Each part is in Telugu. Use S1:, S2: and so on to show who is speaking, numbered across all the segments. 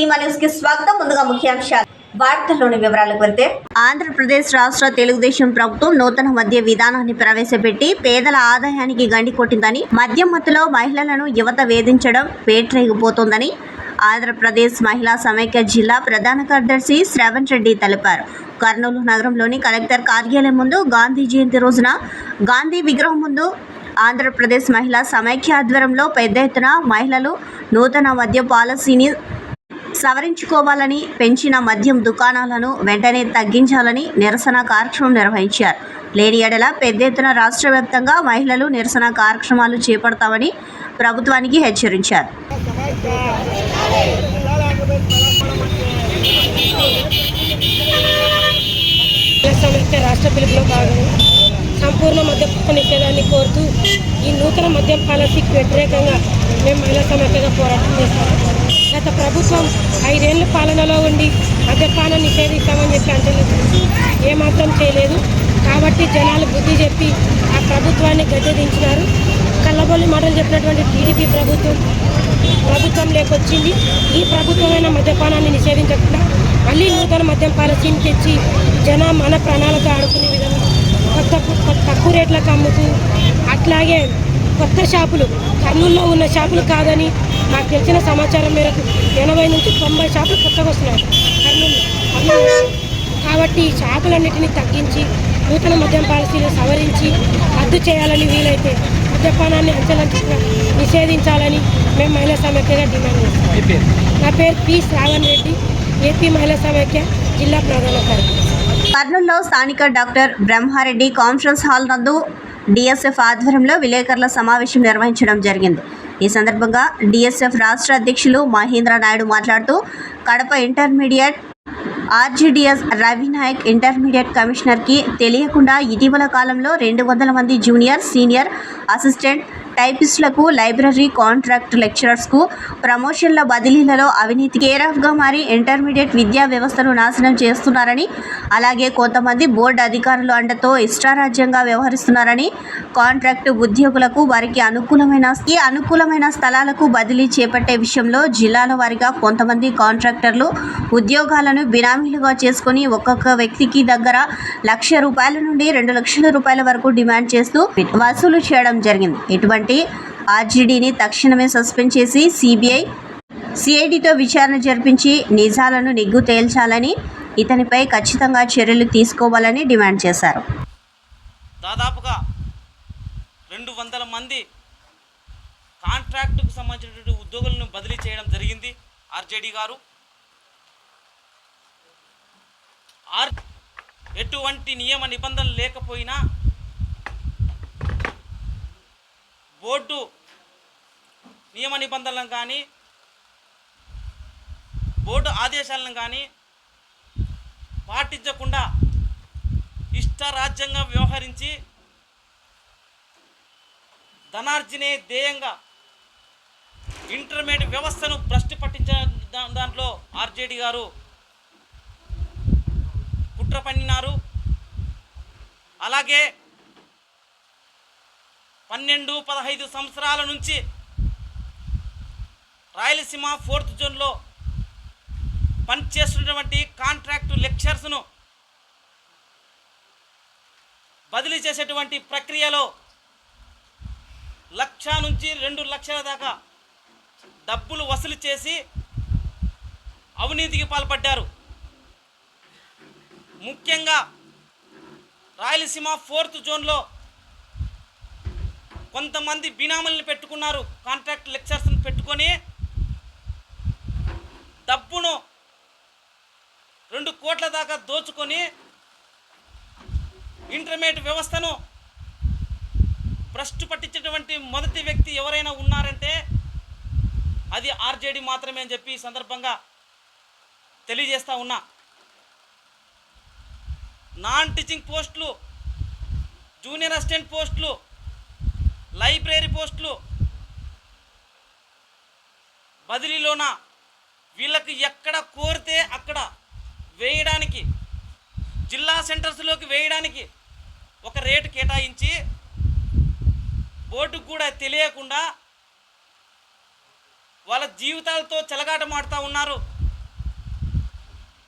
S1: సినిమా న్యూస్ కి స్వాగతం. ముందుగా ముఖ్యాంశాలు వార్తల్లోని వివరాలకు వెళ్తే, ఆంధ్రప్రదేశ్ రాష్ట్ర తెలుగుదేశం ప్రభుత్వం నూతన మద్య విధానాన్ని ప్రవేశపెట్టి పేదల ఆదాయానికి గండి కొట్టిందని, మద్యం మత్తులో మహిళలను యువత వేధించడం పేట్రేగిపోతోందని ఆంధ్రప్రదేశ్ మహిళా సమైక్య జిల్లా ప్రధాన కార్యదర్శి శ్రవణ్ రెడ్డి తెలిపారు. కర్నూలు నగరంలోని కలెక్టర్ కార్యాలయం ముందు గాంధీ జయంతి రోజున గాంధీ విగ్రహం ముందు ఆంధ్రప్రదేశ్ మహిళా సమైక్య ఆధ్వర్యంలో పెద్ద ఎత్తున మహిళలు నూతన మద్య పాలసీని సవరించుకోవాలని, పెంచిన మద్యం దుకాణాలను వెంటనే తగ్గించాలని నిరసన కార్యక్రమం నిర్వహించారు. లేని ఎడల పెద్ద ఎత్తున రాష్ట్ర వ్యాప్తంగా మహిళలు నిరసన కార్యక్రమాలు చేపడతామని ప్రభుత్వానికి హెచ్చరించారు.
S2: రాష్ట్ర పిలుపులో భాగంగా సంపూర్ణ మద్యపాన నిషేధాన్ని కోరుతూ ఈ నూతన మద్యం పాలసీకి వ్యతిరేకంగా మేము మహిళా సమైక్యగా పోరాటం చేస్తాము. గత ప్రభుత్వం 5 ఏళ్ల పాలనలో ఉండి మద్యపానం నిషేధిస్తామని చెప్పి అంటలేదు, ఏమాత్రం చేయలేదు. కాబట్టి జనాలు బుద్ధి చెప్పి ఆ ప్రభుత్వాన్ని గద్దెదించినారు. కళ్ళబొల్లి మాటలు చెప్పినటువంటి టీడీపీ ప్రభుత్వం లేకొచ్చింది. ఈ ప్రభుత్వమైన మద్యపానాన్ని నిషేధించకుండా మళ్ళీ నూతన మద్యం పాలసీని తెచ్చి మన ప్రాణాలతో ఆడుకునే విధంగా తక్కువ రేట్లకు అమ్ముతూ, అట్లాగే కొత్త షాపులు కర్నూలులో ఉన్న షాపులు కాదని నాకు తెలిసిన సమాచారం మేరకు 80 నుంచి 90 షాపులు కొత్తగా వస్తున్నాయి కర్నూలులో. కాబట్టి ఈ షాపులన్నింటినీ తగ్గించి నూతన మద్యం పాలసీలు సవరించి రద్దు చేయాలని, వీలైతే మద్యపానాన్ని అంచెలంచెలుగా నిషేధించాలని మేము మహిళా సమైక్యగా డిమాండ్ చేస్తాం. నా పేరు పి. శ్రావణ్ రెడ్డి, ఏపీ మహిళా సమైక్య జిల్లా ప్రధాన కార్యదర్శి.
S1: కర్నూలులో స్థానిక డాక్టర్ బ్రహ్మారెడ్డి కాన్ఫరెన్స్ హాల్ నందు డిఎస్ఎఫ్ ఆధ్వర్యంలో విలేకరుల సమావేశం నిర్వహించడం జరిగింది. ఈ సందర్భంగా డిఎస్ఎఫ్ రాష్ట్ర అధ్యక్షులు మహేంద్ర నాయుడు మాట్లాడుతూ, కడప ఇంటర్మీడియట్ ఆర్జీడీఎస్ రవినాయక్ ఇంటర్మీడియట్ కమిషనర్కి తెలియకుండా ఇటీవల కాలంలో 200 మంది జూనియర్, సీనియర్ అసిస్టెంట్ టైపిస్టులకు, లైబ్రరీ కాంట్రాక్ట్ లెక్చరర్స్కు ప్రమోషన్ల బదిలీలలో అవినీతి కేరాఫ్గా మారి ఇంటర్మీడియట్ విద్యా వ్యవస్థను నాశనం చేస్తున్నారని, అలాగే కొంతమంది బోర్డు అధికారులు అండతో ఇష్టారాజ్యంగా వ్యవహరిస్తున్నారని, కాంట్రాక్టు ఉద్యోగులకు వారికి అనుకూలమైన స్థలాలకు బదిలీ చేపట్టే విషయంలో జిల్లాల వారీగా కొంతమంది కాంట్రాక్టర్లు ఉద్యోగాలను బినామీలుగా చేసుకుని ఒక్కొక్క వ్యక్తికి దగ్గర ₹1,00,000 నుండి ₹2,00,000 వరకు డిమాండ్ చేస్తూ వసూలు చేయడం జరిగింది. ఇటువంటి ఆర్జీడీని తక్షణమే సస్పెండ్ చేసి సిఐడితో విచారణ జరిపించి నిజాలను నిగ్గు తేల్చాలని, ఇతనిపై ఖచ్చితంగా చర్యలు తీసుకోవాలని డిమాండ్ చేశారు.
S3: దాదాపుగా 200 మంది కాంట్రాక్టుకు సంబంధించినటువంటి ఉద్యోగులను బదిలీ చేయడం జరిగింది ఆర్జేడీ గారు. ఎటువంటి నియమ నిబంధనలు లేకపోయినా బోర్డు నియమ నిబంధనలను కానీ, బోర్డు ఆదేశాలను కానీ పాటించకుండా ఇష్టారాజ్యంగా వ్యవహరించి ధనార్జనే ధ్యేయంగా ఇంటర్మీడియట్ వ్యవస్థను భ్రష్టు పట్టించిన దాంట్లో ఆర్జేడీ గారు కుట్ర పన్నినారు. అలాగే 12-15 సంవత్సరాల నుంచి రాయలసీమ 4th జోన్లో పనిచేస్తున్నటువంటి కాంట్రాక్టు లెక్చర్స్ను బదిలీ చేసేటువంటి ప్రక్రియలో 1,00,000 నుంచి 2,00,000 దాకా డబ్బులు వసూలు చేసి అవినీతికి పాల్పడ్డారు. ముఖ్యంగా రాయలసీమ 4th జోన్లో కొంతమంది బినామీలను పెట్టుకున్నారు. కాంట్రాక్ట్ లెక్చర్స్ని పెట్టుకొని డబ్బును 2 కోట్ల దాకా దోచుకొని ఇంటర్మీడియట్ వ్యవస్థను భ్రష్టు పట్టించేటువంటి మొదటి వ్యక్తి ఎవరైనా ఉన్నారంటే అది ఆర్జేడీ మాత్రమే అని చెప్పి ఈ సందర్భంగా తెలియజేస్తూ ఉన్నా. నాన్ టీచింగ్ పోస్టులు, జూనియర్ అసిస్టెంట్ పోస్టులు, లైబ్రరీ పోస్టులు బదిలీలోన వీళ్ళకి ఎక్కడ కోరితే అక్కడ వేయడానికి, జిల్లా సెంటర్స్లోకి వేయడానికి ఒక రేటు కేటాయించి బోర్డుకు కూడా తెలియకుండా వాళ్ళ జీవితాలతో చెలగాటమాడుతూ ఉన్నారు.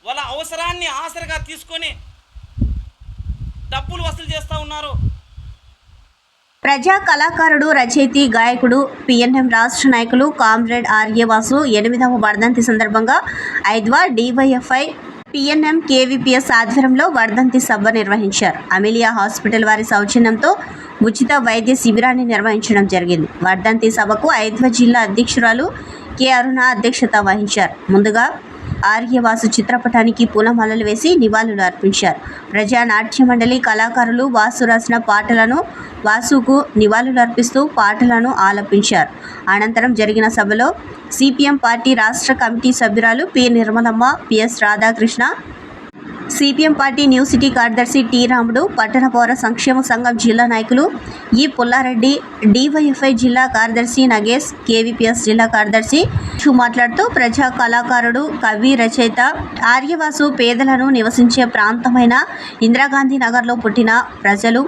S3: వాళ్ళ అవసరాన్ని ఆసరగా తీసుకొని డబ్బులు వసూలు చేస్తూ ఉన్నారు.
S1: ప్రజా కళాకారుడు, రచయితి, గాయకుడు, పిఎన్ఎం రాష్ట్ర నాయకులు కామ్రేడ్ ఆర్ఏ వాసు 8వ వర్ధంతి సందర్భంగా ఐద్వా డివైఎఫ్ఐ పిఎన్ఎం కేవీపీఎస్ ఆధ్వర్యంలో వర్ధంతి సభ నిర్వహించారు. అమిలియా హాస్పిటల్ వారి సౌజన్యంతో ఉచిత వైద్య శిబిరాన్ని నిర్వహించడం జరిగింది. వర్ధంతి సభకు ఐద్వా జిల్లా అధ్యక్షురాలు కె అరుణ అధ్యక్షత వహించారు. ముందుగా ఆర్యవాసు చిత్రపటానికి పూలమాలలు వేసి నివాళులు అర్పించారు. ప్రజా నాట్య మండలి కళాకారులు వాసు రాసిన పాటలను వాసుకు నివాళులు అర్పిస్తూ పాటలను ఆలపించారు. అనంతరం జరిగిన సభలో సిపిఎం పార్టీ రాష్ట్ర కమిటీ సభ్యురాలు P Nirmalamma, PS Radhakrishna, CPM party new city కార్యదర్శి టి రాముడు, పట్టణ పౌర సంక్షేమ సంఘం జిల్లా నాయకులు ఈ పుల్లారెడ్డి, డివైఎఫ్ఐ జిల్లా కార్యదర్శి నగేష్, కేవీపీఎస్ జిల్లా కార్యదర్శి మాట్లాడుతూ ప్రజా కళాకారుడు, కవి, రచయిత ఆర్యవాసు పేదలను నివసించే ప్రాంతమైన ఇందిరాగాంధీ నగర్లో పుట్టిన ప్రజలు,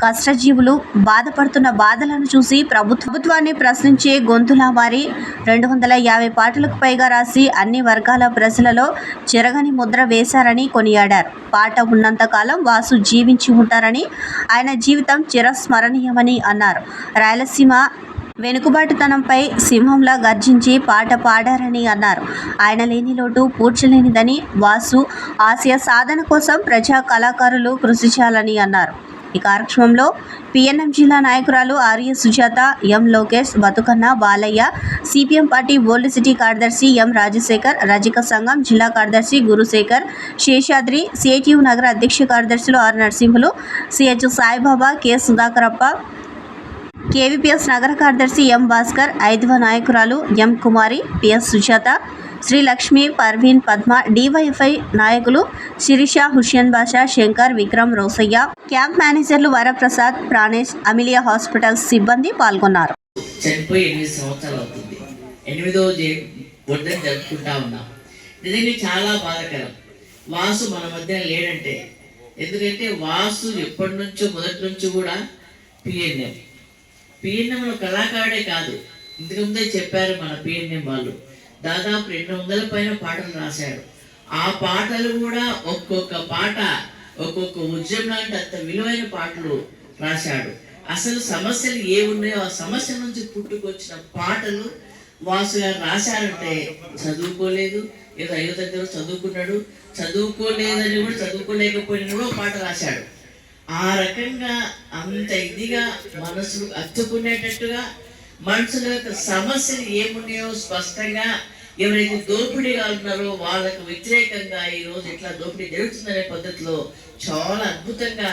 S1: కష్టజీవులు బాధపడుతున్న బాధలను చూసి ప్రభుత్వాన్ని ప్రశ్నించే గొంతులా వారి 250 పాటలకు పైగా రాసి అన్ని వర్గాల ప్రజలలో చెరగని ముద్ర వేశారని కొనియాడారు. పాట ఉన్నంతకాలం వాసు జీవించి ఉంటారని, ఆయన జీవితం చిరస్మరణీయమని అన్నారు. రాయలసీమ వెనుకబాటుతనంపై సింహంలా గర్జించి పాట పాడారని అన్నారు. ఆయన లేని లోటు పూడ్చలేనిదని, వాసు ఆశయ సాధన కోసం ప్రజా కళాకారులు కృషి చేయాలని అన్నారు. ఈ కార్యక్రమంలో పిఎన్ఎం జిల్లా నాయకురాలు Arya Sujatha, M Lokesh, Bathukanna, Balayya, CPM party old city కార్యదర్శి ఎం రాజశేఖర్, రజక సంఘం జిల్లా కార్యదర్శి గురుశేఖర్, శేషాద్రి, సిఐటియు నగర అధ్యక్ష కార్యదర్శులు R Narasimhulu, CH Saibaba, K Sudhakarappa, KVPS నగర కార్యదర్శి ఎం భాస్కర్, ఐదవ నాయకురాలు M Kumari, PS Sujatha, Sri Lakshmi, Parveen, Padma, DYFI నాయకులు శిరీష, హుషేన్ బాషా, శంకర్, విక్రమ్, రోసయ్య, క్యాంప్ మేనేజర్లు వరప్రసాద్, ప్రాణేష్, అమిలియా హాస్పిటల్ సిబ్బంది పాల్గొన్నారు.
S4: చనిపోయి 8 సంవత్సరాలు అవుతుంది. 8వ వర్ధంతి జరుపుకుంటా ఉన్నాం. నిజంగా చాలా బాధాకరం. వాసు మన మధ్య లేడంటే, ఎందుకంటే వాసు ఎప్పటి నుంచో మొదటి నుంచి కూడా పిఎన్ఎంలో కళాకారుడే కాదు, ఇంతకుముందే చెప్పారు మన పిఎన్ఎం వాళ్ళు, దాదాపు 200 పైన పాటలు రాశాడు. ఆ పాటలు కూడా ఒక్కొక్క పాట ఒక్కొక్క ఉద్యమం లాంటి అంత విలువైన పాటలు రాశాడు. అసలు సమస్యలు ఏమున్నాయో ఆ సమస్య నుంచి పుట్టుకొచ్చిన పాటలు వాసు గారు రాశారంటే చదువుకోలేదు, ఏదో 5వ తరగతి చదువుకున్నాడు, చదువుకోలేదని కూడా చదువుకోలేకపోయినా కూడా పాట రాశాడు. ఆ రకంగా అంత ఇదిగా మనసులు అత్తుకునేటట్టుగా మనుషుల యొక్క సమస్యలు ఏమున్నాయో స్పష్టంగా, ఎవరైతే దోపిడీగా ఉన్నారో వాళ్ళకు వ్యతిరేకంగా ఈరోజు ఇట్లా దోపిడీ జరుగుతుందనే పద్ధతిలో చాలా అద్భుతంగా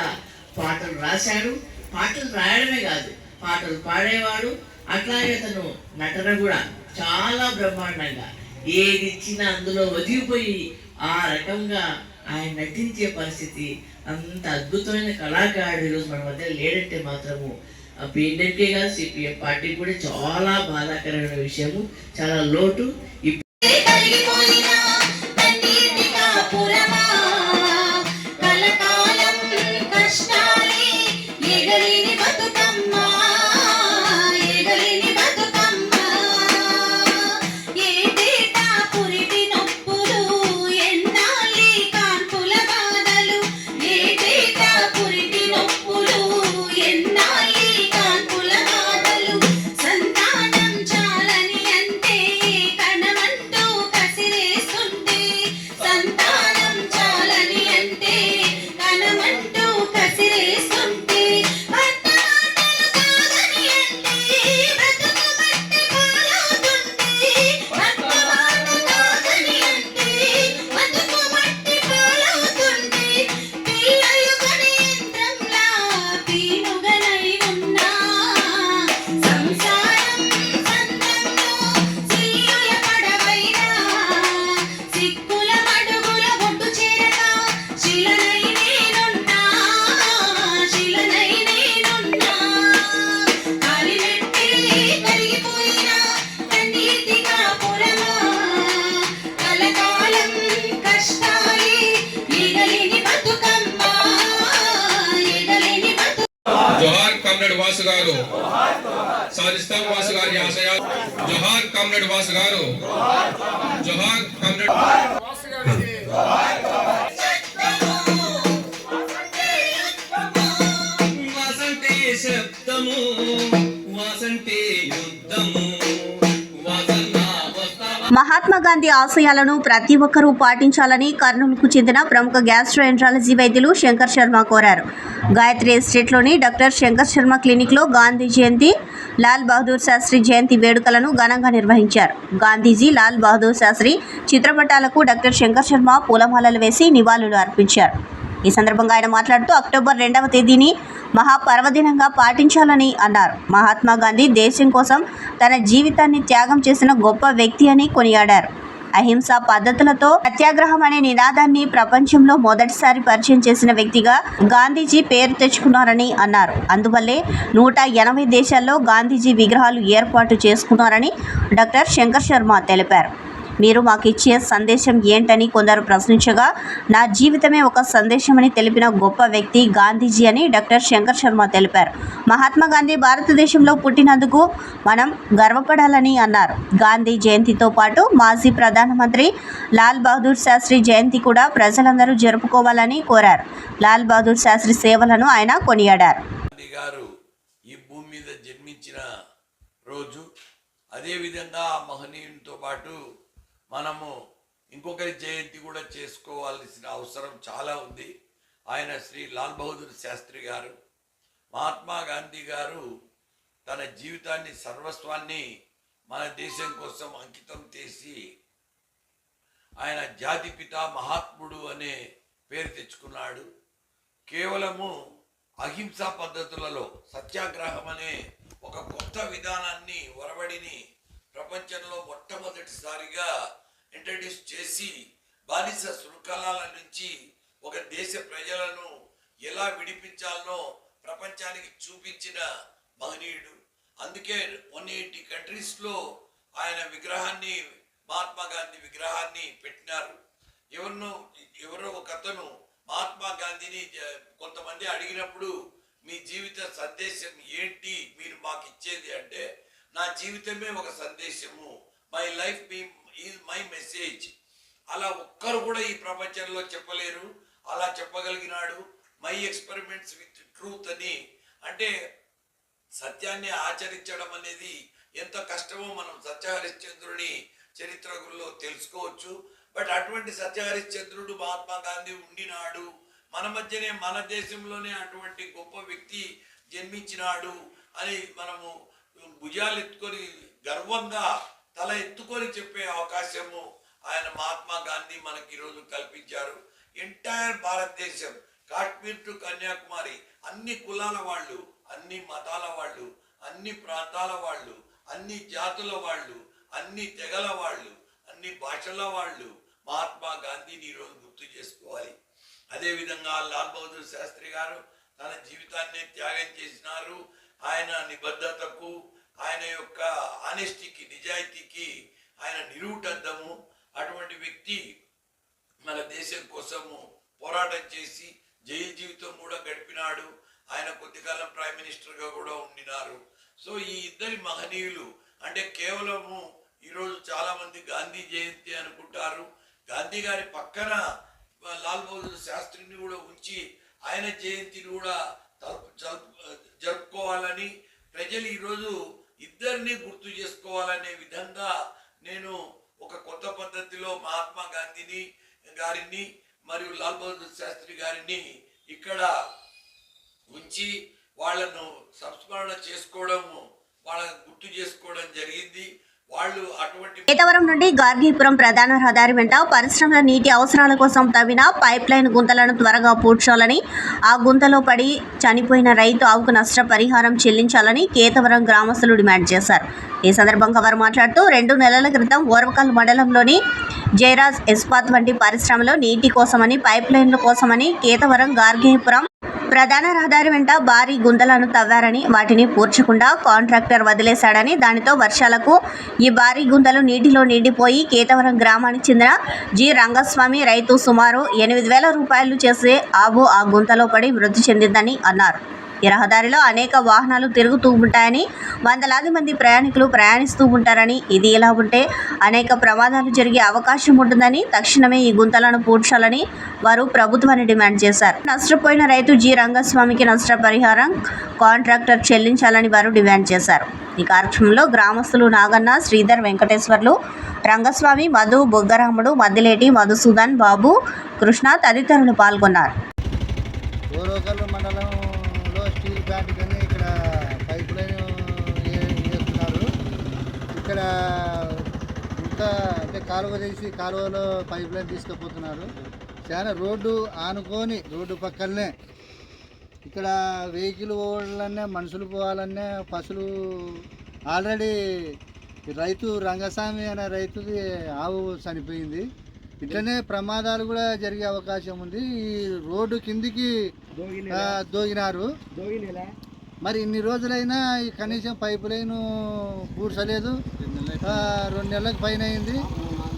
S4: పాటలు రాశాడు. పాటలు రాయడమే కాదు, పాటలు పాడేవాడు. అట్లాగే అతను నటన కూడా చాలా బ్రహ్మాండంగా ఏది ఇచ్చినా అందులో ఒదిగిపోయి ఆ రకంగా ఆయన నటించే పరిస్థితి, అంత అద్భుతమైన కళాకారుడు ఈరోజు మన మధ్య లేడంటే మాత్రము పిఎన్ఎంకే కాదు, సిపిఎం పార్టీకి కూడా చాలా బాధాకరమైన విషయము, చాలా లోటు.
S5: వాసు గారు సాధిస్తాం, వాసు గారి ఆశయాలు. జోహార్ కామ్రేడ్ వాసు గారు, జోహార్ కామ్రేడ్ వాసు గారికి. వాసంటే శబ్దము వాసంటే యుద్ధము
S1: మహాత్మా గాంధీ ఆశయాలను ప్రతి ఒక్కరూ పాటించాలని కర్నూలుకు చెందిన ప్రముఖ గ్యాస్ట్రోఎంట్రాలజీ వైద్యులు శంకర్ శర్మ కోరారు. గాయత్రి ఎస్టేట్లోని డాక్టర్ శంకర్ శర్మ క్లినిక్లో గాంధీ జయంతి, లాల్ బహదూర్ శాస్త్రి జయంతి వేడుకలను ఘనంగా నిర్వహించారు. గాంధీజీ, లాల్ బహదూర్ శాస్త్రి చిత్రపటాలకు డాక్టర్ శంకర్ శర్మ పూలమాలలు వేసి నివాళులు అర్పించారు. ఈ సందర్భంగా ఆయన మాట్లాడుతూ అక్టోబర్ 2వ తేదీని మహాపర్వదినంగా పాటించాలని అన్నారు. మహాత్మా గాంధీ దేశం కోసం తన జీవితాన్ని త్యాగం చేసిన గొప్ప వ్యక్తి అని కొనియాడారు. అహింసా పద్ధతులతో సత్యాగ్రహం అనే నినాదాన్ని ప్రపంచంలో మొదటిసారి పరిచయం చేసిన వ్యక్తిగా గాంధీజీ పేరు తెచ్చుకున్నారని అన్నారు. అందువల్లే 180 దేశాల్లో గాంధీజీ విగ్రహాలు ఏర్పాటు చేసుకున్నారని డాక్టర్ శంకర్ శర్మ తెలిపారు. మీరు మాకు ఇచ్చే సందేశం ఏంటని కొందరు ప్రశ్నించగా, నా జీవితమే ఒక సందేశమని తెలిపిన గొప్ప వ్యక్తి గాంధీజీ అని డాక్టర్ శంకర్ శర్మ తెలిపారు. మహాత్మా గాంధీ భారతదేశంలో పుట్టినందుకు మనం గర్వపడాలని అన్నారు. గాంధీ జయంతితో పాటు మాజీ ప్రధానమంత్రి లాల్ బహదూర్ శాస్త్రి జయంతి కూడా ప్రజలందరూ జరుపుకోవాలని కోరారు. లాల్ బహదూర్ శాస్త్రి సేవలను ఆయన కొనియాడారు.
S6: గాంధీ గారు ఈ భూమి మీద జన్మించిన రోజు, అదేవిధంగా ఆ మహనీయునితో పాటు మనము ఇంకొకరి జయంతి కూడా చేసుకోవాల్సిన అవసరం చాలా ఉంది. ఆయన శ్రీ లాల్ బహదూర్ శాస్త్రి గారు. మహాత్మా గాంధీ గారు తన జీవితాన్ని, సర్వస్వాన్ని మన దేశం కోసం అంకితం చేసి ఆయన జాతిపిత, మహాత్ముడు అనే పేరు తెచ్చుకున్నాడు. కేవలము అహింసా పద్ధతులలో సత్యాగ్రహం అనే ఒక కొత్త విధానాన్ని, ఒరవడిని ప్రపంచంలో మొట్టమొదటిసారిగా ఇంట్రడ్యూస్ చేసి బానిస శృంఖలాల నుంచి ఒక దేశ ప్రజలను ఎలా విడిపించాలనో ప్రపంచానికి చూపించిన మహనీయుడు. అందుకే 180 కంట్రీస్లో ఆయన విగ్రహాన్ని, మహాత్మా గాంధీ విగ్రహాన్ని పెట్టినారు. ఎవరో ఒక అతను మహాత్మా గాంధీని కొంతమంది అడిగినప్పుడు, మీ జీవిత సందేశం ఏంటి మీరు మాకు ఇచ్చేది అంటే, నా జీవితమే ఒక సందేశము, my life is my message. అలా ఒక్కరు కూడా ఈ ప్రపంచంలో చెప్పలేరు. అలా చెప్పగలిగినాడు. మై ఎక్స్పెరిమెంట్స్ విత్ ట్రూత్ అని. అంటే సత్యాన్ని ఆచరించడం అనేది ఎంత కష్టమో మనం సత్యహరిశ్చంద్రుని చరిత్రలో తెలుసుకోవచ్చు. బట్ అటువంటి సత్యహరిశ్చంద్రుడు మహాత్మా గాంధీ ఉండినాడు. మన మధ్యనే, మన దేశంలోనే అటువంటి గొప్ప వ్యక్తి జన్మించినాడు అని మనము భుజాలు ఎత్తుకొని, గర్వంగా తల ఎత్తుకొని చెప్పే అవకాశము ఆయన మహాత్మా గాంధీ మనకి ఈరోజు కల్పించారు. ఎంటైర్ భారతదేశం, కాశ్మీర్ టు కన్యాకుమారి, అన్ని కులాల వాళ్ళు, అన్ని మతాల వాళ్ళు, అన్ని ప్రాంతాల వాళ్ళు, అన్ని జాతుల వాళ్ళు, అన్ని తెగల వాళ్ళు, అన్ని భాషల వాళ్ళు మహాత్మా గాంధీని ఈరోజు గుర్తు చేసుకోవాలి. అదేవిధంగా లాల్ బహదూర్ శాస్త్రి గారు తన జీవితాన్ని త్యాగం చేసినారు. ఆయన నిబద్ధతకు, ఆయన యొక్క ఆనెస్టీకి, నిజాయితీకి ఆయన నిరూటద్దము. అటువంటి వ్యక్తి మన దేశం కోసము పోరాటం చేసి జైలు జీవితం కూడా గడిపినాడు. ఆయన కొద్దికాలం ప్రైమ్ మినిస్టర్గా కూడా ఉండినారు. సో ఈ ఇద్దరి మహనీయులు అంటే కేవలము ఈరోజు చాలామంది గాంధీ జయంతి అనుకుంటారు. గాంధీ గారి పక్కన లాల్ బహదూర్ శాస్త్రిని కూడా ఉంచి ఆయన జయంతిని కూడా జరుపుకోవాలని, ప్రజలు ఈరోజు ఇద్దరిని గుర్తు చేసుకోవాలనే విధంగా నేను ఒక కొత్త పద్ధతిలో మహాత్మా గాంధీని గారిని మరియు లాల్ బహదూర్ శాస్త్రి గారిని ఇక్కడ ఉంచి వాళ్ళను సంస్మరణ చేసుకోవడము, వాళ్ళని గుర్తు చేసుకోవడం జరిగింది. వాళ్ళు అటువంటి
S1: కేతవరం నుండి గార్గీపురం ప్రధాన రహదారి వెంట పరిశ్రమల నీటి అవసరాల కోసం తవ్విన పైప్ లైన్ గుంతలను త్వరగా పూడ్చాలని, ఆ గుంతలో పడి చనిపోయిన రైతు ఆవుకు నష్టపరిహారం చెల్లించాలని కేతవరం గ్రామస్తులు డిమాండ్ చేశారు. ఈ సందర్భంగా వారు మాట్లాడుతూ 2 నెలల క్రితం ఓర్వకల్ మండలంలోని జయరాజ్ ఇస్పాత్ వంటి పరిశ్రమలో నీటి కోసమని, పైప్ లైన్ల కోసమని కేతవరం గార్గీపురం ప్రధాన రహదారి వెంట భారీ గుంతలను తవ్వారని, వాటిని పూడ్చకుండా కాంట్రాక్టర్ వదిలేశాడని, దానితో వర్షాలకు ఈ భారీ గుంతలు నీటిలో నిండిపోయి కేతవరం గ్రామానికి చెందిన జి రంగస్వామి రైతు సుమారు 8,000 రూపాయలు చేసే ఆవు ఆ గుంతలో పడి మృతి చెందిందని అన్నారు. ఈ రహదారిలో అనేక వాహనాలు తిరుగుతూ ఉంటాయని, వందలాది మంది ప్రయాణికులు ప్రయాణిస్తూ ఉంటారని, ఇది ఇలా ఉంటే అనేక ప్రమాదాలు జరిగే అవకాశం ఉంటుందని తక్షణమే ఈ గుంతలను పూడ్చాలని వారు ప్రభుత్వాన్ని డిమాండ్ చేశారు. నష్టపోయిన రైతు జి రంగస్వామికి నష్టపరిహారం కాంట్రాక్టర్ చెల్లించాలని వారు డిమాండ్ చేశారు. ఈ కార్యక్రమంలో గ్రామస్తులు నాగన్న, శ్రీధర్, వెంకటేశ్వర్లు, రంగస్వామి, మధు, బొగ్గరాముడు, మద్దిలేటి, మధుసూదన్, బాబు, కృష్ణ తదితరులు పాల్గొన్నారు.
S7: ఓరోకల్ మండలంలో స్టీల్ ప్లాంట్ కానీ ఇక్కడ పైప్ లైన్ వేస్తున్నారు. ఇక్కడ ఇంత అంటే కాలువ తీసి కాలువలో పైప్ లైన్ తీసుకుపోతున్నారు. చాలా రోడ్డు ఆనుకొని రోడ్డు పక్కనే ఇక్కడ వెహికల్ పోవాలన్నా, మనుషులు పోవాలన్నా, పశువులు ఆల్రెడీ రైతు రంగస్వామి అనే రైతుది ఆవు చనిపోయింది. ఇట్లనే ప్రమాదాలు కూడా జరిగే అవకాశం ఉంది. ఈ రోడ్డు కిందికి దోగినారు. మరి ఇన్ని రోజులైనా ఈ కనీసం పైప్ లైన్ పూడ్చలేదు. 2 నెలలకు పైన అయింది.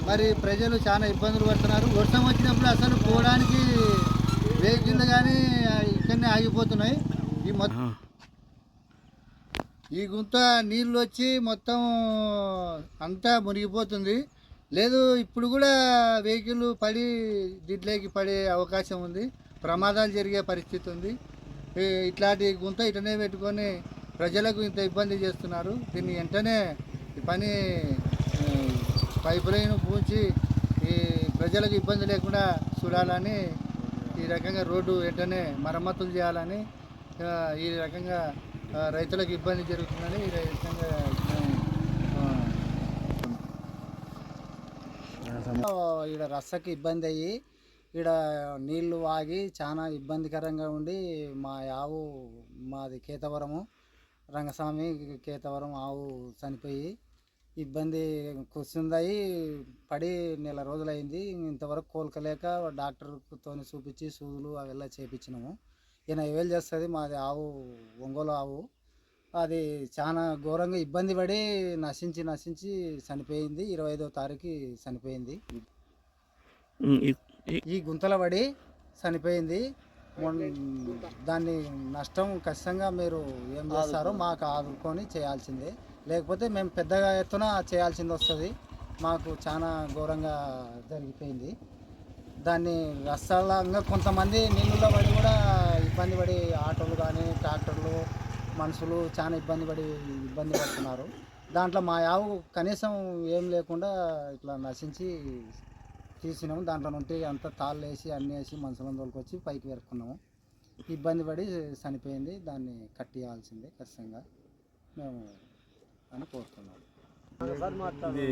S7: మరి ప్రజలు చాలా ఇబ్బందులు పడుతున్నారు. వర్షం వచ్చినప్పుడు అసలు పోవడానికి వెహికల్ కానీ ఇక్కడనే ఆగిపోతున్నాయి. ఈ గుంత నీళ్ళు వచ్చి మొత్తం అంతా మునిగిపోతుంది. లేదు ఇప్పుడు కూడా వెహికల్ పడి దీంట్లోకి పడే అవకాశం ఉంది. ప్రమాదాలు జరిగే పరిస్థితి ఉంది. ఇట్లాంటి గుంత ఇటనే పెట్టుకొని ప్రజలకు ఇంత ఇబ్బంది చేస్తున్నారు. దీన్ని వెంటనే ఈ పని పైప్ లైన్ పూడ్చి ఈ ప్రజలకు ఇబ్బంది లేకుండా చూడాలని, ఈ రకంగా రోడ్డు వెంటనే మరమ్మతులు చేయాలని, ఈ రకంగా రైతులకు ఇబ్బంది జరుగుతుందని ఈ రకంగా ఈడ రස්සకి ఇబ్బంది అయ్యి ఈడ నీళ్లు ఆగి చాలా ఇబ్బందికరంగా ఉండి మా ఆవు, మాది కేతవరము, రంగస్వామి కేతవరం ఆవు చనిపోయి ఇబ్బంది కూర్చుందయి పడి 1 నెల రోజులైంది. ఇంతవరకు కోలుకలేక డాక్టర్తో చూపించి సూదులు అವೆಲ್ಲ చేయించినాము. 80,000 చేస్తుంది. మాది ఆవు ఒంగోలు ఆవు. అది చాలా ఘోరంగా ఇబ్బంది పడి నశించి చనిపోయింది. 25వ తారీఖు చనిపోయింది. ఈ గుంతల పడి చనిపోయింది. దాన్ని నష్టం ఖచ్చితంగా మీరు ఏం చేస్తారో మాకు ఆదుకొని చేయాల్సిందే. లేకపోతే మేము పెద్దగా ఎత్తున చేయాల్సింది వస్తుంది. మాకు చాలా ఘోరంగా జరిగిపోయింది. దాన్ని రసాలంగా కొంతమంది నీళ్ళలో పడి కూడా ఇబ్బంది పడి ఆటోలు కానీ ట్రాక్టర్లు మనుషులు చాలా ఇబ్బంది పడుతున్నారు. దాంట్లో మా ఆవు కనీసం ఏం లేకుండా ఇట్లా నశించి తీసినాము. దాంట్లో నుండి అంతా తాళ్ళు వేసి అన్నీ వేసి మనుషులను తోలుకొచ్చి పైకి పెరుక్కున్నాము. ఇబ్బంది పడి చనిపోయింది. దాన్ని కట్టియాల్సిందే ఖచ్చితంగా మేము అని కోరుతున్నాము.
S8: ఇది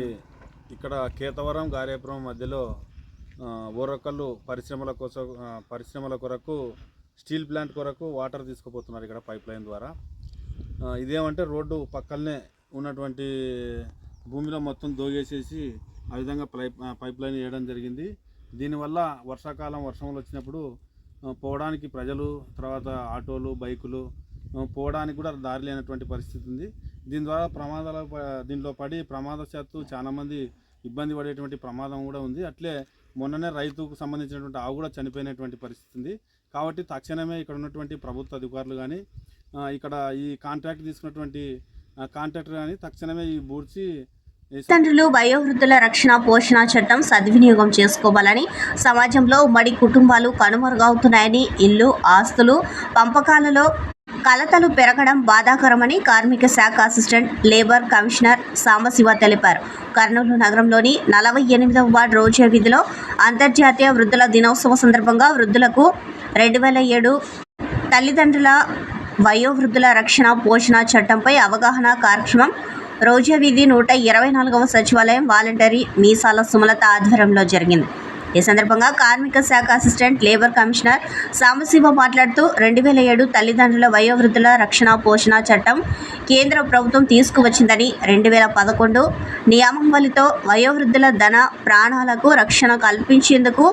S8: ఇక్కడ కేతవరం గారేపురం మధ్యలో ఓరకల్లు పరిశ్రమల కొరకు స్టీల్ ప్లాంట్ కొరకు వాటర్ తీసుకుపోతున్నారు ఇక్కడ పైప్ లైన్ ద్వారా. ఇదేమంటే రోడ్డు పక్కనే ఉన్నటువంటి భూమిలో మొత్తం దోగేసేసి ఆ విధంగా పైప్ లైన్ వేయడం జరిగింది. దీనివల్ల వర్షాకాలం వర్షంలో వచ్చినప్పుడు పోవడానికి ప్రజలు, తర్వాత ఆటోలు, బైకులు పోవడానికి కూడా దారి లేనటువంటి పరిస్థితి ఉంది. దీని ద్వారా దీంట్లో పడి ప్రమాదశాత్తు చాలామంది ఇబ్బంది పడేటువంటి ప్రమాదం కూడా ఉంది. అట్లే మొన్ననే రైతుకు సంబంధించినటువంటి ఆవు కూడా చనిపోయినటువంటి పరిస్థితి ఉంది. కాబట్టి తక్షణమే ఇక్కడ ఉన్నటువంటి ప్రభుత్వ అధికారులు కానీ, ఇక్కడ ఈ కాంట్రాక్ట్ తీసుకున్నటువంటి కాంట్రాక్టర్ కానీ తక్షణమే ఈ బూడ్చి
S1: తండ్రులు వయోవృద్ధుల రక్షణ పోషణ చట్టం సద్వినియోగం చేసుకోవాలని, సమాజంలో ఉమ్మడి కుటుంబాలు కనుమరుగవుతున్నాయని, ఇల్లు ఆస్తులు పంపకాలలో కలతలు పెరగడం బాధాకరమని కార్మిక శాఖ అసిస్టెంట్ లేబర్ కమిషనర్ సాంబశివ తెలిపారు. కర్నూలు నగరంలోని 48వ వార్డు రోజా వీధిలో అంతర్జాతీయ వృద్ధుల దినోత్సవం సందర్భంగా వృద్ధులకు 2007 తల్లిదండ్రుల వయోవృద్ధుల రక్షణ పోషణ చట్టంపై అవగాహన కార్యక్రమం రోజా వీధి 124వ సచివాలయం వాలంటరీ మీసాల సుమలత ఆధ్వర్యంలో జరిగింది. ఈ సందర్భంగా కార్మిక శాఖ అసిస్టెంట్ లేబర్ కమిషనర్ సాంబశివ మాట్లాడుతూ 2007 తల్లిదండ్రుల వయోవృద్ధుల రక్షణ పోషణ చట్టం కేంద్ర ప్రభుత్వం తీసుకువచ్చిందని, 2011 నియమావళితో వయోవృద్ధుల ధన ప్రాణాలకు రక్షణ కల్పించేందుకు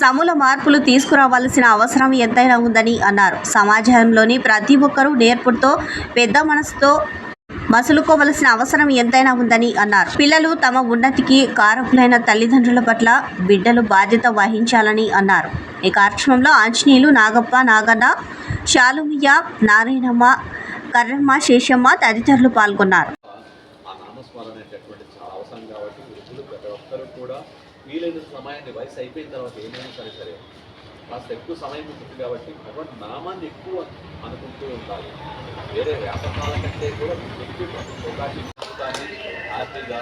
S1: సమూల మార్పులు తీసుకురావాల్సిన అవసరం ఎంతైనా ఉందని అన్నారు. సమాజంలోని ప్రతి ఒక్కరూ నేర్పుతో పెద్ద మనసుతో మసులుకోవలసిన అవసరం ఎంతైనా ఉందని అన్నారు. పిల్లలు తమ ఉన్నతికి కారకులైన తల్లిదండ్రుల పట్ల బిడ్డలు బాధ్యత వహించాలని అన్నారు. ఈ కార్యక్రమంలో ఆంజనేయులు, నాగప్ప, నాగన్న, శాలుమియ, నారాయణమ్మ, కర్రమ్మ, శేషమ్మ తదితరులు పాల్గొన్నారు.
S9: ఆ నామస్మరణ అనేటటువంటి చాలా అవసరం కాబట్టి వృద్ధులు ప్రతి ఒక్కరు కూడా వీలైన సమయాన్ని వయసు అయిపోయిన తర్వాత ఏమైనా సరే కాస్త ఎక్కువ సమయం ఉంటుంది కాబట్టి భగవన్ నామాన్ని ఎక్కువ అనుకుంటూ ఉండాలి. వేరే వ్యాపకాల కంటే కూడా ఎక్కువ అవకాశం హ్యాపీగా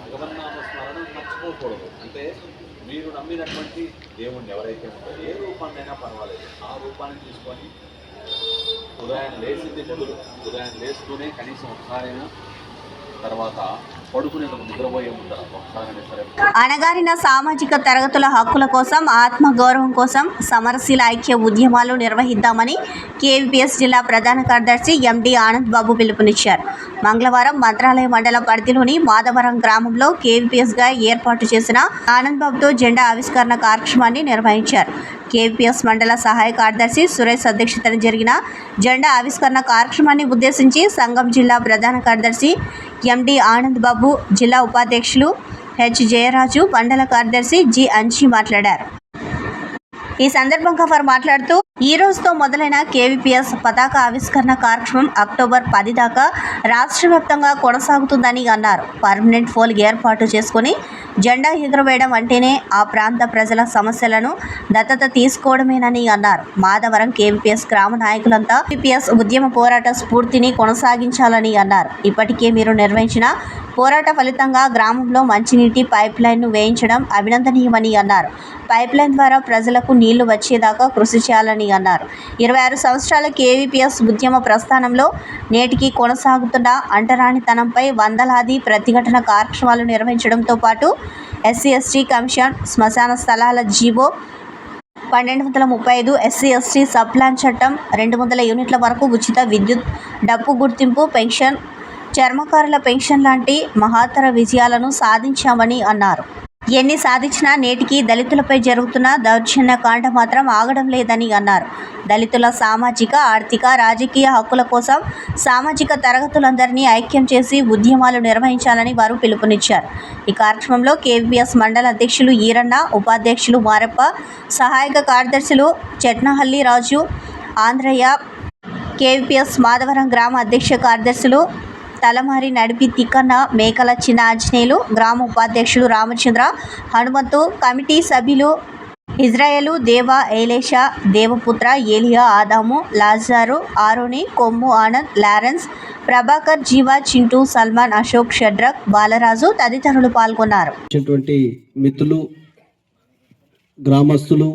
S9: భగవన్నామ స్మరణ మర్చిపోకూడదు. అంటే మీరు నమ్మినటువంటి దేవుణ్ణి ఎవరైతే ఉంటారో ఏ రూపాన్నైనా పర్వాలేదు, ఆ రూపాన్ని తీసుకొని ఉదయం లేచింది మొదలు ఉదయం లేస్తూనే కనీసం ఒకసారైనా, తర్వాత పడుకునేందుకు నిద్రపోయే ముందర ఒకసారైనా సరే
S1: అణగారిన సామాజిక తరగతుల హక్కుల కోసం, ఆత్మగౌరవం కోసం సమరశీల ఐక్య ఉద్యమాలు నిర్వహిద్దామని కేవీపీఎస్ జిల్లా ప్రధాన కార్యదర్శి ఎండి ఆనంద్ బాబు పిలుపునిచ్చారు. మంగళవారం మంత్రాలయ మండల పరిధిలోని మాధవరం గ్రామంలో కేవీపీఎస్గా ఏర్పాటు చేసిన ఆనంద్ బాబుతో జెండా ఆవిష్కరణ కార్యక్రమాన్ని నిర్వహించారు. కేవీపీఎస్ మండల సహాయ కార్యదర్శి సురేష్ అధ్యక్షతన జరిగిన జెండా ఆవిష్కరణ కార్యక్రమాన్ని ఉద్దేశించి సంఘం జిల్లా ప్రధాన కార్యదర్శి ఎండి ఆనంద్ బాబు, జిల్లా ఉపాధ్యక్షులు హెచ్ జయరాజు, మండల కార్యదర్శి జి అంజీ మాట్లాడారు. ఈ సందర్భంగా వారు మాట్లాడుతూ ఈ రోజుతో మొదలైన కేవీపీఎస్ పతాక ఆవిష్కరణ కార్యక్రమం అక్టోబర్ 10 దాకా రాష్ట్ర వ్యాప్తంగా కొనసాగుతుందని అన్నారు. పర్మనెంట్ పోల్ ఏర్పాటు చేసుకుని జెండా ఎగురవేయడం అంటేనే ఆ ప్రాంత ప్రజల సమస్యలను దత్తత తీసుకోవడమేనని అన్నారు. మాధవరం కేవీపీఎస్ గ్రామ నాయకులంతా కేవీపీఎస్ ఉద్యమ పోరాట స్ఫూర్తిని కొనసాగించాలని అన్నారు. ఇప్పటికే మీరు నిర్వహించిన పోరాట ఫలితంగా గ్రామంలో మంచినీటి పైప్ లైన్ను వేయించడం అభినందనీయమని అన్నారు. పైప్ లైన్ ద్వారా ప్రజలకు నీళ్లు వచ్చేదాకా కృషి చేయాలని అన్నారు. 26 సంవత్సరాల కేవీపీఎస్ ఉద్యమ ప్రస్థానంలో నేటికి కొనసాగుతున్న అంటరానితనంపై వందలాది ప్రతిఘటన కార్యక్రమాలు నిర్వహించడంతో పాటు SC/ST కమిషన్, శ్మశాన స్థలాల జీవో 1235, SC/ST సబ్ ప్లాన్ చట్టం, 200 యూనిట్ల వరకు ఉచిత విద్యుత్, డప్పు గుర్తింపు, పెన్షన్, చర్మకారుల పెన్షన్ లాంటి మహత్తర విజయాలను సాధించామని అన్నారు. ఎన్ని సాధించినా నేటికి దళితులపై జరుగుతున్న దౌర్జన్య కాండ మాత్రం ఆగడం లేదని అన్నారు. దళితుల సామాజిక, ఆర్థిక, రాజకీయ హక్కుల కోసం సామాజిక తరగతులందరినీ ఐక్యం చేసి ఉద్యమాలు నిర్వహించాలని వారు పిలుపునిచ్చారు. ఈ కార్యక్రమంలో కేవీపీఎస్ మండల అధ్యక్షులు ఈరన్న, ఉపాధ్యక్షులు మారప్ప, సహాయక కార్యదర్శులు చెట్నహల్లి రాజు, ఆంధ్రయ్య, కేవీపీఎస్ మాధవరం గ్రామ అధ్యక్ష కార్యదర్శులు తలమారి నడిపి తిక్కన్న, మేకల చిన్న ఆంజనేయులు, గ్రామ ఉపాధ్యక్షులు రామచంద్ర, హనుమంతు, కమిటీ సభ్యులు ఇజ్రాయేలు, దేవ, ఏలేష, దేవపుత్ర, ఏలియా, ఆదాము, లాజారు, ఆరోని, కొమ్ము, ఆనంద్, లారెన్స్, ప్రభాకర్, జీవ, చింటూ, సల్మాన్, అశోక్, షడ్రక్, బాలరాజు తదితరులు పాల్గొన్నారు.
S10: మిత్రులు, గ్రామస్తులు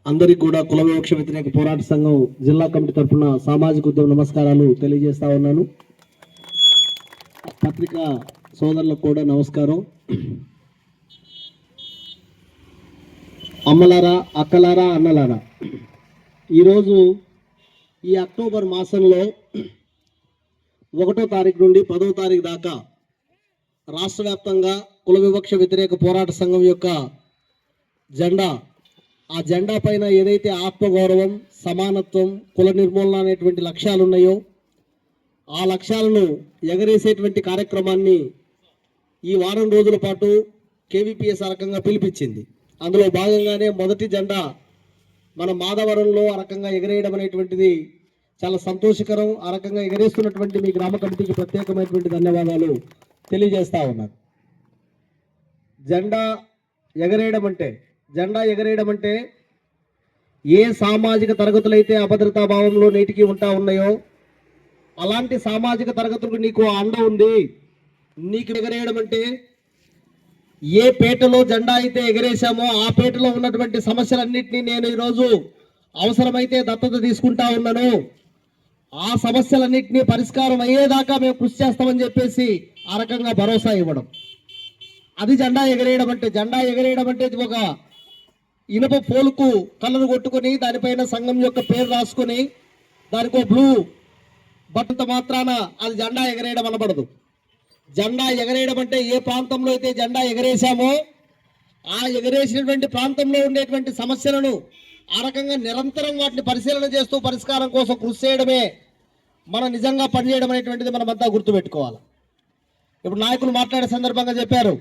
S10: అందరికీ కూడా కుల వివక్ష వ్యతిరేక పోరాట సంఘం జిల్లా కమిటీ తరఫున సామాజిక ఉద్యమ నమస్కారాలు తెలియజేస్తా ఉన్నాను. పత్రికా సోదరులకు కూడా నమస్కారం. అమ్మలారా, అక్కలారా, అన్నలారా, ఈరోజు ఈ అక్టోబర్ మాసంలో 1వ తారీఖు నుండి 10వ తారీఖు దాకా రాష్ట్ర వ్యాప్తంగా కుల వివక్ష వ్యతిరేక పోరాట సంఘం యొక్క జెండా, ఆ జెండా పైన ఏదైతే ఆత్మగౌరవం, సమానత్వం, కుల నిర్మూలన అనేటువంటి లక్ష్యాలు ఉన్నాయో ఆ లక్ష్యాలను ఎగరేసేటువంటి కార్యక్రమాన్ని ఈ వారం రోజుల పాటు కేవీపీఎస్ ఆ రకంగా పిలిపించింది. అందులో భాగంగానే మొదటి జెండా మన మాధవరంలో ఆ రకంగా ఎగరేయడం అనేటువంటిది చాలా సంతోషకరం. ఆ రకంగా ఎగరేస్తున్నటువంటి మీ గ్రామ కమిటీకి ప్రత్యేకమైనటువంటి ధన్యవాదాలు తెలియజేస్తా ఉన్నారు. జెండా ఎగరేయడం అంటే ఏ సామాజిక తరగతులైతే అభద్రతా భావంలో నేటికి ఉన్నాయో అలాంటి సామాజిక తరగతులకు నీకు అండ ఉంది. నీకు ఎగరేయడం అంటే ఏ పేటలో జెండా అయితే ఎగరేశామో ఆ పేటలో ఉన్నటువంటి సమస్యలన్నింటినీ నేను ఈరోజు అవసరమైతే దత్తత తీసుకుంటా ఉన్నాను, ఆ సమస్యలన్నింటినీ పరిష్కారం అయ్యేదాకా మేము కృషి చేస్తామని చెప్పేసి ఆ రకంగా భరోసా ఇవ్వడం, అది జెండా ఎగరేయడం అంటే. జెండా ఎగరేయడం అంటే ఒక ఇనుప పోలుకు కలర్ కొట్టుకొని దానిపైన సంఘం యొక్క పేరు రాసుకొని దానికి ఒక బ్లూ బట్టంత మాత్రాన అది జెండా ఎగరేయడం అనబడదు. జెండా ఎగరేయడం అంటే ఏ ప్రాంతంలో అయితే జెండా ఎగరేసామో ఆ ఎగరేసినటువంటి ప్రాంతంలో ఉండేటువంటి సమస్యలను ఆ రకంగా నిరంతరం వాటిని పరిశీలన చేస్తూ పరిష్కారం కోసం కృషి చేయడమే మనం నిజంగా పనిచేయడం అనేటువంటిది మనమంతా గుర్తుపెట్టుకోవాలి. ఇప్పుడు నాయకులు మాట్లాడే సందర్భంగా చెప్పారు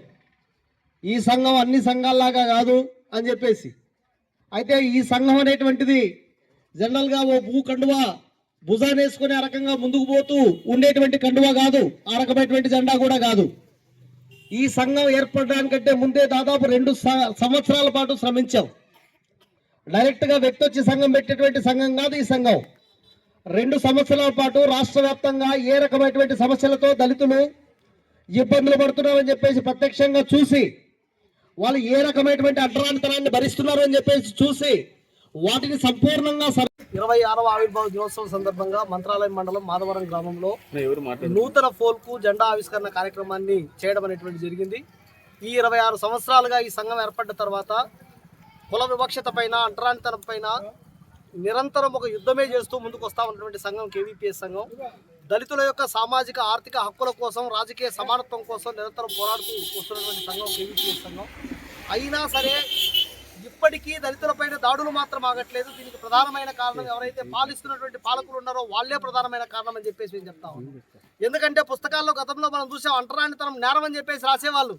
S10: ఈ సంఘం అన్ని సంఘాల్లాగా కాదు అని చెప్పేసి. అయితే ఈ సంఘం అనేటువంటిది జనరల్గా ఓ కండువా భుజాన్ని వేసుకుని ఆ రకంగా ముందుకు పోతూ ఉండేటువంటి కండువా కాదు, ఆ రకమైనటువంటి జెండా కూడా కాదు. ఈ సంఘం ఏర్పడడానికంటే ముందే దాదాపు 2 సంవత్సరాల పాటు శ్రమించాం. డైరెక్ట్గా వ్యక్తి వచ్చి సంఘం పెట్టేటువంటి సంఘం కాదు ఈ సంఘం. 2 సంవత్సరాల పాటు రాష్ట్ర వ్యాప్తంగా ఏ రకమైనటువంటి సమస్యలతో దళితులు ఇబ్బందులు పడుతున్నారని చెప్పేసి ప్రత్యక్షంగా చూసి, వాళ్ళు ఏ రకమైనటువంటి అడ్రాంతరాన్ని భరిస్తున్నారు అని చెప్పేసి చూసి వాటిని సంపూర్ణంగా 26వ ఆవిర్భావ దినోత్సవం సందర్భంగా మంత్రాలయం మండలం మాధవరం గ్రామంలో నూతన ఫోల్కు జెండా ఆవిష్కరణ కార్యక్రమాన్ని చేయడం అనేటువంటి జరిగింది. ఈ 26 సంవత్సరాలుగా ఈ సంఘం ఏర్పడ్డ తర్వాత కుల వివక్షత పైన, అంటరానితనం పైన నిరంతరం ఒక యుద్ధమే చేస్తూ ముందుకు వస్తూ ఉన్నటువంటి సంఘం కేవీపీఎస్ సంఘం. దళితుల యొక్క సామాజిక ఆర్థిక హక్కుల కోసం, రాజకీయ సమానత్వం కోసం నిరంతరం పోరాడుతూ వస్తున్నటువంటి సంఘం కేవీపీఎస్ సంఘం. అయినా సరే ఇప్పటికీ దళితులపైన దాడులు మాత్రం ఆగట్లేదు. దీనికి ప్రధానమైన కారణం ఎవరైతే పాలిస్తున్నటువంటి పాలకులు ఉన్నారో వాళ్ళే ప్రధానమైన కారణం అని చెప్పేసి నేను చెప్తా ఉన్నాను. ఎందుకంటే పుస్తకాల్లో గతంలో మనం చూసాం అంటరానితనం నేరం అని చెప్పేసి రాసేవాళ్ళు.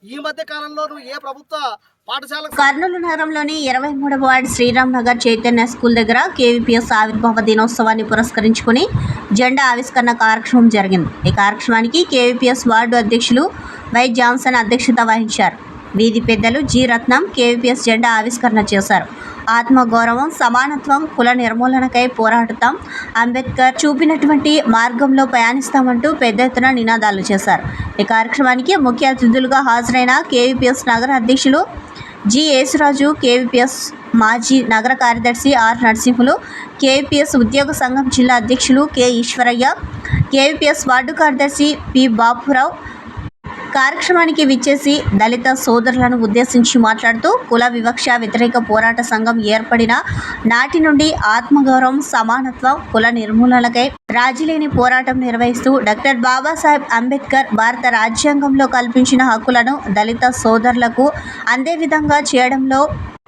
S10: ఈ మధ్య కాలంలో ఏ ప్రభుత్వ పాఠశాల
S1: కర్నూలు నగరంలోని 23వ వార్డు శ్రీరామ్ నగర్ చైతన్య స్కూల్ దగ్గర కేవీపీఎస్ ఆవిర్భావ దినోత్సవాన్ని పురస్కరించుకుని జెండా ఆవిష్కరణ కార్యక్రమం జరిగింది. ఈ కార్యక్రమానికి కేవీపీఎస్ వార్డు అధ్యక్షులు వై జాన్సన్ అధ్యక్షత వహించారు. వీధి పెద్దలు జి రత్నం కేవీపీఎస్ జెండా ఆవిష్కరణ చేశారు. ఆత్మగౌరవం, సమానత్వం, కుల నిర్మూలనకై పోరాడుతాం, అంబేద్కర్ చూపినటువంటి మార్గంలో ప్రయాణిస్తామంటూ పెద్ద ఎత్తున నినాదాలు చేశారు. ఈ కార్యక్రమానికి ముఖ్య అతిథులుగా హాజరైన కేవీపీఎస్ నగర అధ్యక్షులు జి యేసురాజు, కేవీపీఎస్ మాజీ నగర కార్యదర్శి ఆర్ నరసింహులు, కేవీపీఎస్ ఉద్యోగ సంఘం జిల్లా అధ్యక్షులు కె ఈశ్వరయ్య, కేవీపీఎస్ వార్డు కార్యదర్శి పి బాపురావు కార్యక్రమానికి విచ్చేసి దళిత సోదరులను ఉద్దేశించి మాట్లాడుతూ కుల వివక్ష వ్యతిరేక పోరాట సంఘం ఏర్పడిన నాటి నుండి ఆత్మగౌరవం, సమానత్వం, కుల నిర్మూలనకై రాజీలేని పోరాటం నిర్వహిస్తూ డాక్టర్ బాబాసాహెబ్ అంబేద్కర్ భారత రాజ్యాంగంలో కల్పించిన హక్కులను దళిత సోదరులకు అందే విధంగా చేయడంలో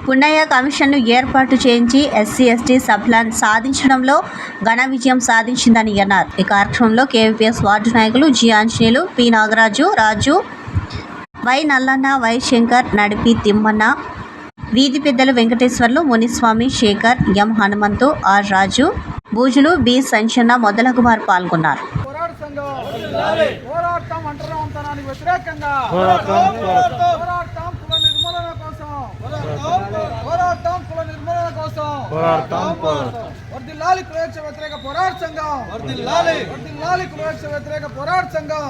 S1: పున్నయ్య కమిషన్ను ఏర్పాటు చేయించి ఎస్సీ ఎస్టీ సభ్యులను సాధించడంలో ఘన విజయం సాధించిందని అన్నారు. ఈ కార్యక్రమంలో కేవీపీఎస్ వార్డు నాయకులు G Anjaneyulu, P Nagaraju, Raju, Y Nallanna, Y Shankar, నడిపి తిమ్మన్న, వీధి పెద్దలు Venkateswarlu, Muniswamy, Shekar, M Hanumanthu, R Raju, Boojulu, B Sanchanna మొదలగు వారు పాల్గొన్నారు.
S11: వర్ధిల్లాలి కులవివక్ష వ్యతిరేక పోరాట సంఘం, వర్ధిల్లాలి కులవివక్ష వ్యతిరేక పోరాట సంఘం.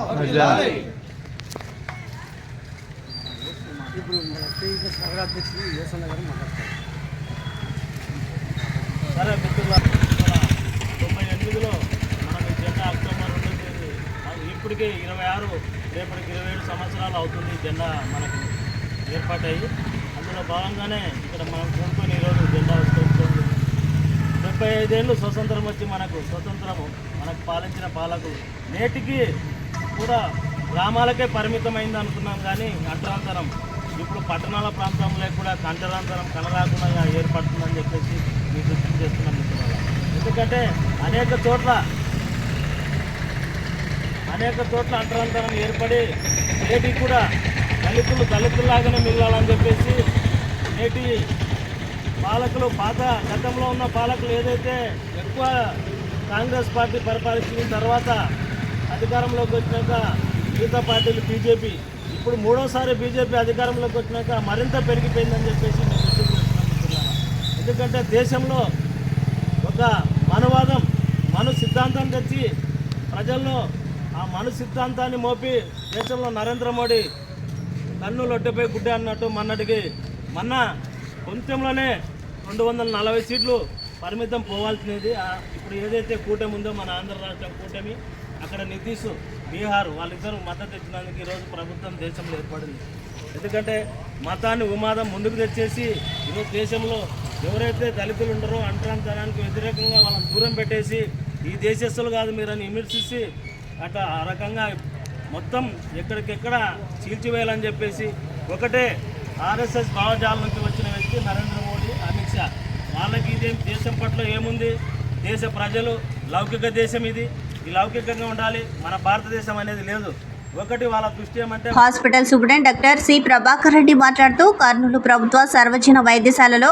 S11: ఇప్పుడు నగరాధ్యక్షులు యేసన్న గారు మాట్లాడతారు.
S12: 98లో మనం ఈ జెండా అక్టోబర్ 2వ తేదీ, ఇప్పటికే 26, రేపటికి 27 సంవత్సరాలు అవుతుంది జెండా మనకు ఏర్పాటయ్యి. అందులో భాగంగానే ఇక్కడ మనం కూడుకొని ఈరోజు జెండా ఆవిష్కరించుకోండి. 75 ఏళ్ళు స్వతంత్రం వచ్చి మనకు పాలించిన పాలకులు నేటికి కూడా గ్రామాలకే పరిమితమైంది అనుకున్నాం. కానీ అంటరాంతరం ఇప్పుడు పట్టణాల ప్రాంతంలో కూడా అంటరాంతరం కనరాకుండా ఏర్పడుతుందని చెప్పేసి మీకు గుర్తు చేస్తున్నాం మిత్రులారా. ఎందుకంటే అనేక చోట్ల అంటరాంతరం ఏర్పడి నేటికి కూడా దళితుల్లాగానే మిగలాలని చెప్పేసి నేటి పాలకులు, పాత గతంలో ఉన్న పాలకులు ఏదైతే ఎక్కువ కాంగ్రెస్ పార్టీ పరిపాలించిన తర్వాత అధికారంలోకి వచ్చినాక మిగతా పార్టీలు బీజేపీ, ఇప్పుడు 3వసారి బీజేపీ అధికారంలోకి వచ్చినాక మరింత పెరిగిపోయిందని చెప్పేసి మేము గుర్తు చేస్తున్నాం. ఎందుకంటే దేశంలో ఒక మను సిద్ధాంతం తెచ్చి ప్రజల్లో ఆ మను సిద్ధాంతాన్ని మోపి దేశంలో నరేంద్ర మోడీ కన్ను లొట్టెపై గుడ్డే అన్నట్టు మొన్న కొంచెంలోనే 240 సీట్లు పరిమితం పోవాల్సినది. ఇప్పుడు ఏదైతే కూటమి ఉందో మన ఆంధ్ర రాష్ట్రం కూటమి, అక్కడ నితీష్, బీహార్ వాళ్ళిద్దరూ మద్దతు ఇచ్చినందుకు ఈరోజు ప్రభుత్వం దేశంలో ఏర్పడింది. ఎందుకంటే మతాన్ని ఉమాదం ముందుకు తెచ్చేసి ఈరోజు దేశంలో ఎవరైతే దళితులు ఉంటారో అంటరానితనానికి వ్యతిరేకంగా వాళ్ళని దూరం పెట్టేసి ఈ దేశస్తులు కాదు మీరని విమర్శించి అట్లా ఆ రకంగా మొత్తం ఎక్కడికెక్కడ చీల్చివేయాలని చెప్పేసి ఒకటే ఆర్ఎస్ఎస్ భావజాలం నుంచి వచ్చిన వ్యక్తి నరేంద్ర మోడీ, అమిత్ షా. వాళ్ళకి ఇదేం దేశం పట్ల ఏముంది? దేశ ప్రజలు లౌకిక దేశం ఇది, ఈ లౌకికంగా ఉండాలి. మన భారతదేశం అనేది లేదు. ఒకటి వాళ్ళ దృష్టి ఏమంటే
S1: hospital superintendent doctor C Prabhakar Reddy మాట్లాడుతూ కర్నూలు ప్రభుత్వ సర్వజన వైద్యశాలలో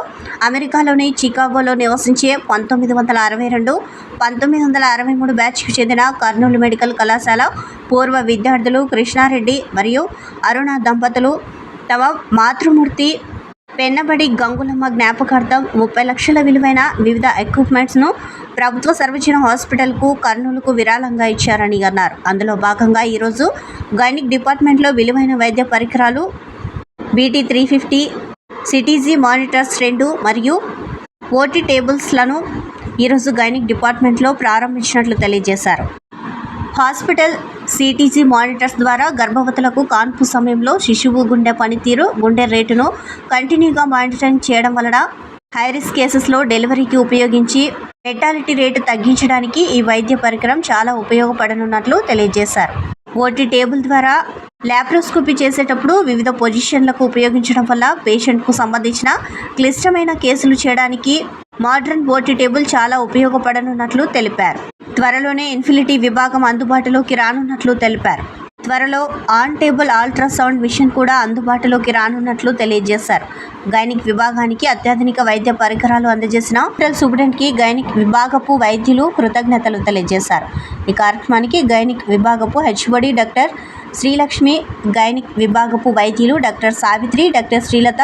S1: అమెరికాలోని చికాగోలో నివసించే 1962, 1963 బ్యాచ్కు చెందిన కర్నూలు మెడికల్ కళాశాల పూర్వ విద్యార్థులు కృష్ణారెడ్డి మరియు అరుణ దంపతులు తమ మాతృమూర్తి పెన్నబడి గంగులమ్మ జ్ఞాపకార్థం 30 లక్షల విలువైన వివిధ ఎక్విప్మెంట్స్ను ప్రభుత్వ సర్వజన హాస్పిటల్కు కర్నూలుకు విరాళంగా ఇచ్చారని అన్నారు. అందులో భాగంగా ఈరోజు గైనిక్ డిపార్ట్మెంట్లో విలువైన వైద్య పరికరాలు BT 350 సిటీజీ మానిటర్స్ 2 మరియు ఓటీ టేబుల్స్లను ఈరోజు గైనిక్ డిపార్ట్మెంట్లో ప్రారంభించినట్లు తెలియజేశారు. హాస్పిటల్ సిటీజీ మానిటర్స్ ద్వారా గర్భవతులకు కాన్పు సమయంలో శిశువు గుండె పనితీరు, గుండె రేటును కంటిన్యూగా మానిటరింగ్ చేయడం వలన హైరిస్క్ కేసెస్లో డెలివరీకి ఉపయోగించి మెర్టాలిటీ రేటు తగ్గించడానికి ఈ వైద్య పరికరం చాలా ఉపయోగపడనున్నట్లు తెలియజేశారు. ఓటీ టేబుల్ ద్వారా ల్యాప్రోస్కోపీ చేసేటప్పుడు వివిధ పొజిషన్లకు ఉపయోగించడం వల్ల పేషెంట్కు సంబంధించిన క్లిష్టమైన కేసులు చేయడానికి మోడర్న్ ఓటీ టేబుల్ చాలా ఉపయోగపడనున్నట్లు తెలిపారు. త్వరలోనే ఇన్ఫినిటీ విభాగం అందుబాటులోకి రానున్నట్లు తెలిపారు. త్వరలో ఆన్ టేబుల్ అల్ట్రాసౌండ్ మిషన్ కూడా అందుబాటులోకి రానున్నట్లు తెలియజేశారు. గైనిక్ విభాగానికి అత్యాధునిక వైద్య పరికరాలు అందజేసిన హాస్పిటల్ సూపరింటెండెంట్కి గైనిక్ విభాగపు వైద్యులు కృతజ్ఞతలు తెలియజేశారు. ఈ కార్యక్రమానికి గైనిక్ విభాగపు హెచ్ఓడి డాక్టర్ శ్రీలక్ష్మి, గైనిక్ విభాగపు వైద్యులు doctor Savitri, doctor Srilatha,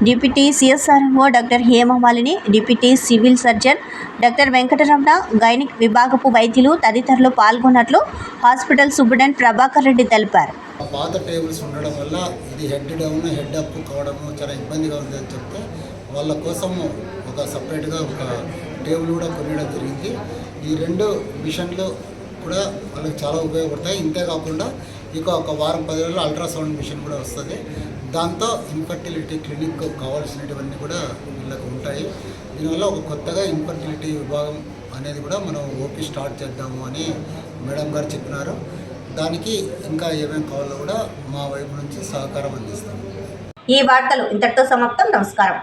S1: deputy CSRMO doctor Hemamalini, deputy civil surgeon doctor Venkataramana, gynaec విభాగపు వైద్యులు తదితరులు పాల్గొన్నట్లు హాస్పిటల్ సూపరింటెండెంట్ ప్రభాకర్ రెడ్డి తెలిపారు.
S7: పాత టేబుల్స్ ఉండడం వల్ల ఇది హెడ్ డౌన్, హెడ్ అప్ కావడము చాలా ఇబ్బందిగా ఉందని చెప్తే వాళ్ళ కోసము ఒక సపరేట్గా ఒక టేబుల్ కూడా కొనడం జరిగింది. ఈ 2 మిషన్లు కూడా వాళ్ళకి చాలా ఉపయోగపడతాయి. ఇంతేకాకుండా ఇక ఒక వారం 10 రోజుల్లో అల్ట్రాసౌండ్ మిషన్ కూడా వస్తుంది. దాంతో ఇన్ఫర్టిలిటీ క్లినిక్ కావాల్సినటువన్నీ కూడా వీళ్ళకు ఉంటాయి. దీనివల్ల ఒక కొత్తగా ఇన్ఫర్టిలిటీ విభాగం అనేది కూడా మనం ఓపీ స్టార్ట్ చేద్దాము అని మేడం గారు చెప్పినారు. దానికి ఇంకా ఏమేమి కావాలో కూడా మా వైపు నుంచి సహకారం అందిస్తాము.
S1: ఈ వార్తలు ఇంతటితో సమాప్తం. నమస్కారం.